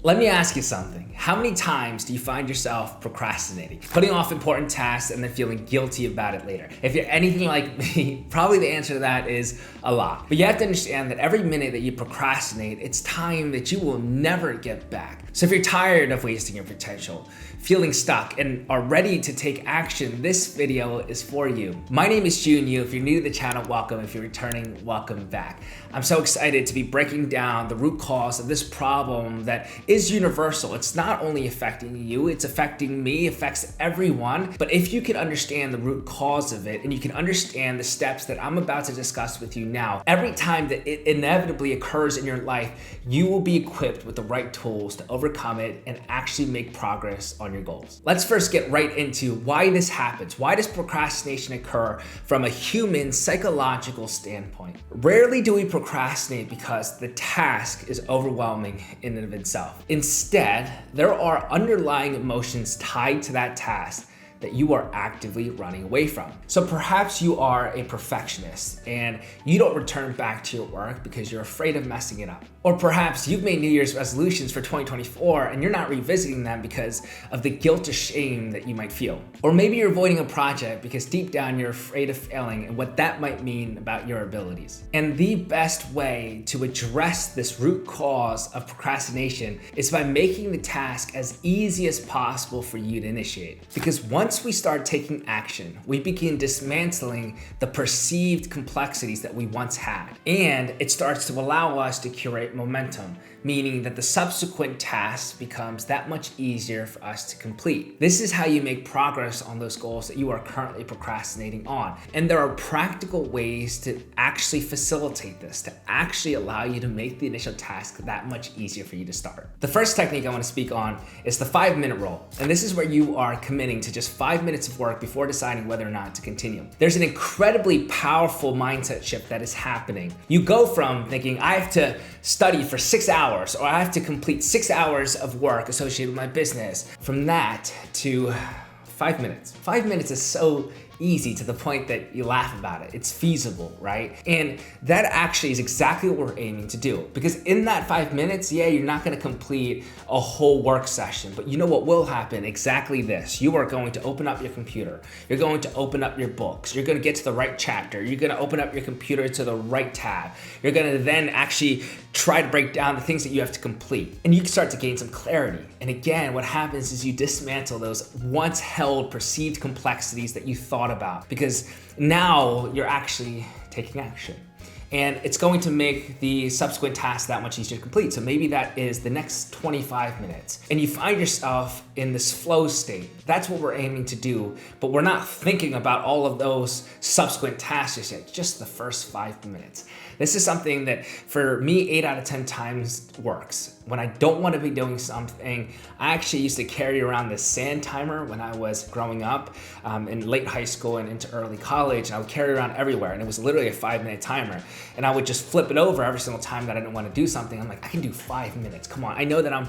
Let me ask you something. How many times do you find yourself procrastinating, putting off important tasks and then feeling guilty about it later? If you're anything like me, probably the answer to that is a lot. But you have to understand that every minute that you procrastinate, it's time that you will never get back. So if you're tired of wasting your potential, feeling stuck, and are ready to take action, this video is for you. My name is Jun Yu. If you're new to the channel, welcome. If you're returning, welcome back. I'm so excited to be breaking down the root cause of this problem that is universal. It's not only affecting you, it's affecting me, affects everyone. But if you can understand the root cause of it, and you can understand the steps that I'm about to discuss with you now, every time that it inevitably occurs in your life, you will be equipped with the right tools to overcome it and actually make progress on your goals. Let's first get right into why this happens. Why does procrastination occur from a human psychological standpoint? Rarely do we procrastinate because the task is overwhelming in and of itself. Instead, there are underlying emotions tied to that task that you are actively running away from. So perhaps you are a perfectionist and you don't return back to your work because you're afraid of messing it up. Or perhaps you've made New Year's resolutions for 2024 and you're not revisiting them because of the guilt or shame that you might feel. Or maybe you're avoiding a project because deep down you're afraid of failing and what that might mean about your abilities. And the best way to address this root cause of procrastination is by making the task as easy as possible for you to initiate. Because once we start taking action, we begin dismantling the perceived complexities that we once had. And it starts to allow us to curate momentum, meaning that the subsequent task becomes that much easier for us to complete. This is how you make progress on those goals that you are currently procrastinating on. And there are practical ways to actually facilitate this, to actually allow you to make the initial task that much easier for you to start. The first technique I want to speak on is the 5-minute rule. And this is where you are committing to just 5 minutes of work before deciding whether or not to continue. There's an incredibly powerful mindset shift that is happening. You go from thinking, I have to study for 6 hours, or I have to complete 6 hours of work associated with my business, from that to 5 minutes. 5 minutes is so easy to the point that you laugh about it. It's feasible, right? And that actually is exactly what we're aiming to do. Because in that 5 minutes, yeah, you're not gonna complete a whole work session, but you know what will happen? Exactly this. You are going to open up your computer. You're going to open up your books. You're gonna get to the right chapter. You're gonna open up your computer to the right tab. You're gonna then actually try to break down the things that you have to complete. And you can start to gain some clarity. And again, what happens is you dismantle those once held perceived complexities that you thought about, because now you're actually taking action. And it's going to make the subsequent task that much easier to complete. So maybe that is the next 25 minutes. And you find yourself in this flow state. That's what we're aiming to do. But we're not thinking about all of those subsequent tasks yet, just the first 5 minutes. This is something that for me, 8 out of 10 times works. When I don't want to be doing something, I actually used to carry around this sand timer when I was growing up in late high school and into early college. And I would carry it around everywhere. And it was literally a 5-minute timer. And I would just flip it over every single time that I didn't want to do something. I'm like, I can do 5 minutes. Come on. I know that I'm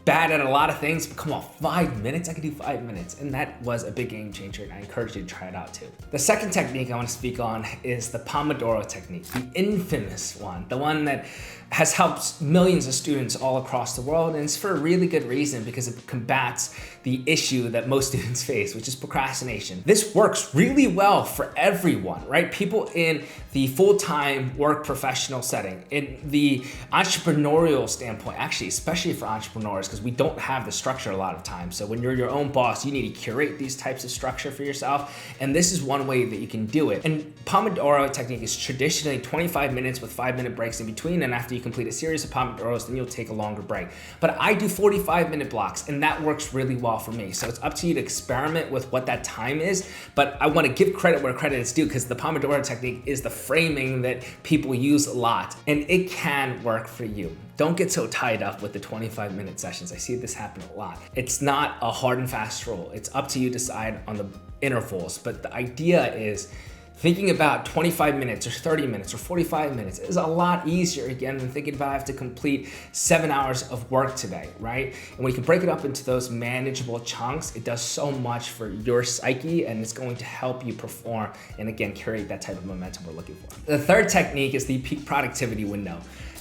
bad at a lot of things, but come on, 5 minutes? I can do 5 minutes. And that was a big game changer, and I encourage you to try it out too. The second technique I want to speak on is the Pomodoro technique, the infamous one, the one that has helped millions of students all across the world, and it's for a really good reason, because it combats the issue that most students face, which is procrastination. This works really well for everyone, right? People in the full-time work professional setting, in the entrepreneurial standpoint, actually, especially for entrepreneurs, because we don't have the structure a lot of times. So when you're your own boss, you need to curate these types of structure for yourself. And this is one way that you can do it. And Pomodoro technique is traditionally 25 minutes with 5-minute breaks in between. And after you complete a series of Pomodoros, then you'll take a longer break. But I do 45-minute blocks, and that works really well for me. So it's up to you to experiment with what that time is. But I want to give credit where credit is due, because the Pomodoro technique is the framing that people use a lot, and it can work for you. Don't get so tied up with the 25-minute sessions. I see this happen a lot. It's not a hard and fast rule. It's up to you to decide on the intervals. But the idea is thinking about 25 minutes or 30 minutes or 45 minutes is a lot easier, again, than thinking about I have to complete 7 hours of work today, right? And when you can break it up into those manageable chunks, it does so much for your psyche, and it's going to help you perform and, again, create that type of momentum we're looking for. The third technique is the peak productivity window.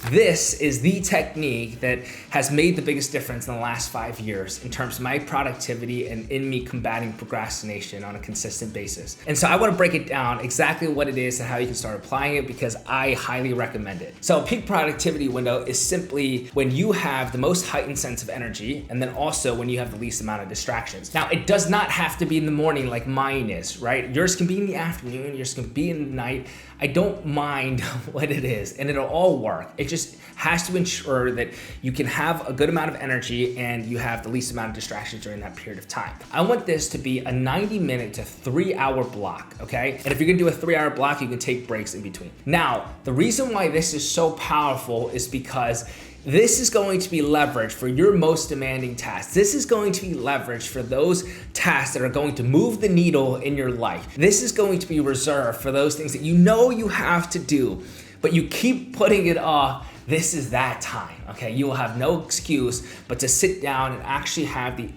This is the technique that has made the biggest difference in the last 5 years in terms of my productivity and in me combating procrastination on a consistent basis. And so I want to break it down exactly what it is and how you can start applying it, because I highly recommend it. So a peak productivity window is simply when you have the most heightened sense of energy, and then also when you have the least amount of distractions. Now, it does not have to be in the morning like mine is, right? Yours can be in the afternoon, yours can be in the night. I don't mind what it is, and it'll all work. It just has to ensure that you can have a good amount of energy and you have the least amount of distractions during that period of time. I want this to be a 90-minute to 3-hour block, okay? And if you're gonna do a 3-hour block, you can take breaks in between. Now, the reason why this is so powerful is because this is going to be leveraged for your most demanding tasks. This is going to be leveraged for those tasks that are going to move the needle in your life. This is going to be reserved for those things that you know you have to do, but you keep putting it off. This is that time, okay? You will have no excuse but to sit down and actually have the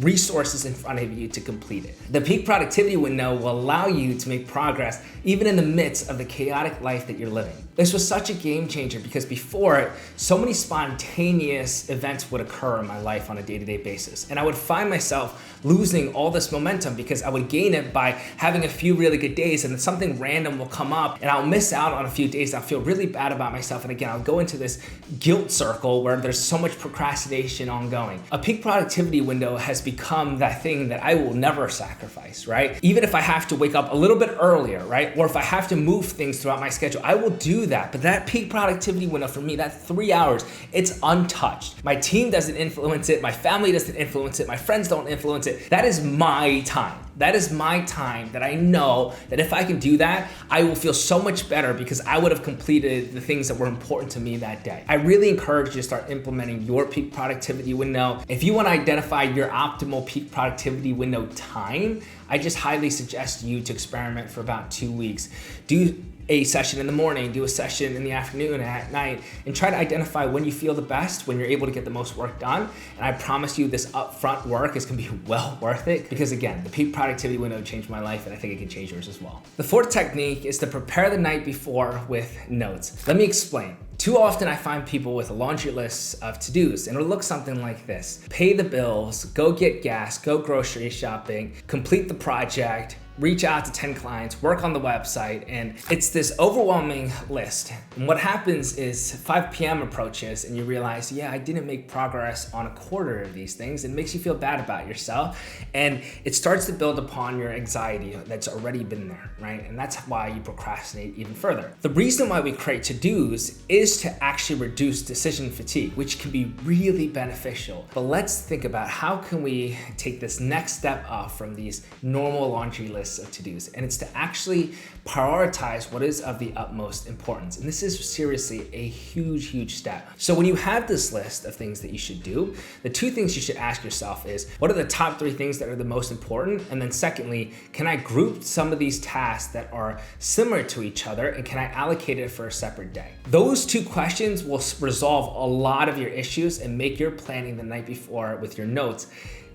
resources in front of you to complete it. The peak productivity window will allow you to make progress even in the midst of the chaotic life that you're living. This was such a game changer because before it, so many spontaneous events would occur in my life on a day-to-day basis. And I would find myself losing all this momentum because I would gain it by having a few really good days, and then something random will come up and I'll miss out on a few days. I'll feel really bad about myself. And again, I'll go into this guilt circle where there's so much procrastination ongoing. A peak productivity window has become that thing that I will never sacrifice, right? Even if I have to wake up a little bit earlier, right? Or if I have to move things throughout my schedule, I will do that. But that peak productivity window for me, that 3 hours, it's untouched. My team doesn't influence it. My family doesn't influence it. My friends don't influence it. That is my time. That is my time that I know that if I can do that, I will feel so much better because I would have completed the things that were important to me that day. I really encourage you to start implementing your peak productivity window. If you want to identify your optimal peak productivity window time, I just highly suggest you to experiment for about 2 weeks. Do a session in the morning, do a session in the afternoon and at night, and try to identify when you feel the best, when you're able to get the most work done. And I promise you this upfront work is gonna be well worth it because again, the peak productivity window changed my life and I think it can change yours as well. The fourth technique is to prepare the night before with notes. Let me explain. Too often I find people with a laundry list of to-dos and it'll look something like this. Pay the bills, go get gas, go grocery shopping, complete the project, reach out to 10 clients, work on the website, and it's this overwhelming list. And what happens is 5 p.m. approaches and you realize, yeah, I didn't make progress on a quarter of these things. It makes you feel bad about yourself. And it starts to build upon your anxiety that's already been there, right? And that's why you procrastinate even further. The reason why we create to-dos is to actually reduce decision fatigue, which can be really beneficial. But let's think about how can we take this next step up from these normal laundry lists of to-dos, and it's to actually prioritize what is of the utmost importance. And this is seriously a huge step. So when you have this list of things that you should do, the 2 things you should ask yourself is, what are the top 3 things that are the most important? And then secondly, can I group some of these tasks that are similar to each other, and can I allocate it for a separate day? Those 2 questions will resolve a lot of your issues and make your planning the night before with your notes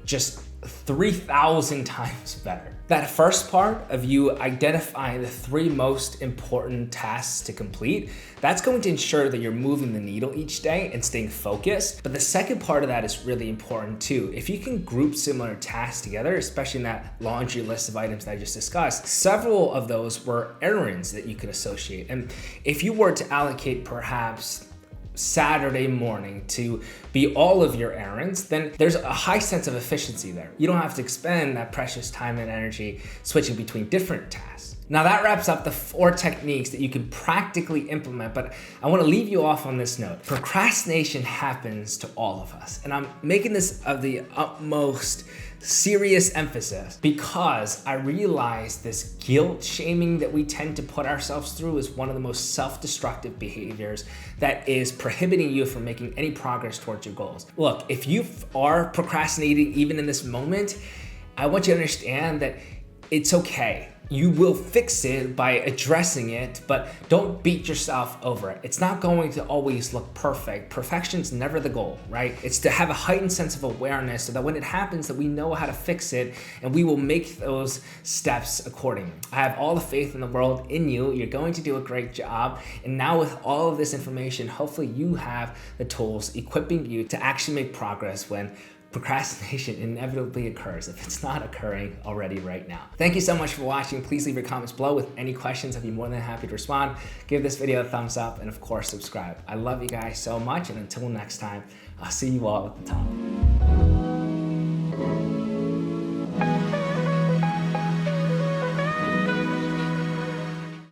just 3,000 times better. That first part of you identifying the 3 most important tasks to complete, that's going to ensure that you're moving the needle each day and staying focused. But the second part of that is really important too. If you can group similar tasks together, especially in that laundry list of items that I just discussed, several of those were errands that you could associate. And if you were to allocate perhaps Saturday morning to be all of your errands, then there's a high sense of efficiency there. You don't have to expend that precious time and energy switching between different tasks. Now that wraps up the 4 techniques that you can practically implement, but I want to leave you off on this note. Procrastination happens to all of us, and I'm making this of the utmost serious emphasis because I realize this guilt shaming that we tend to put ourselves through is one of the most self-destructive behaviors that is prohibiting you from making any progress towards your goals. Look, if you are procrastinating even in this moment, I want you to understand that it's okay. You will fix it by addressing it, but don't beat yourself over it. It's not going to always look perfect. Perfection's never the goal, right? It's to have a heightened sense of awareness so that when it happens that we know how to fix it and we will make those steps accordingly. I have all the faith in the world in you. You're going to do a great job. And now with all of this information, hopefully you have the tools equipping you to actually make progress when procrastination inevitably occurs, if it's not occurring already right now. Thank you so much for watching. Please leave your comments below with any questions. I'd be more than happy to respond. Give this video a thumbs up and of course subscribe. I love you guys so much, and until next time, I'll see you all at the top.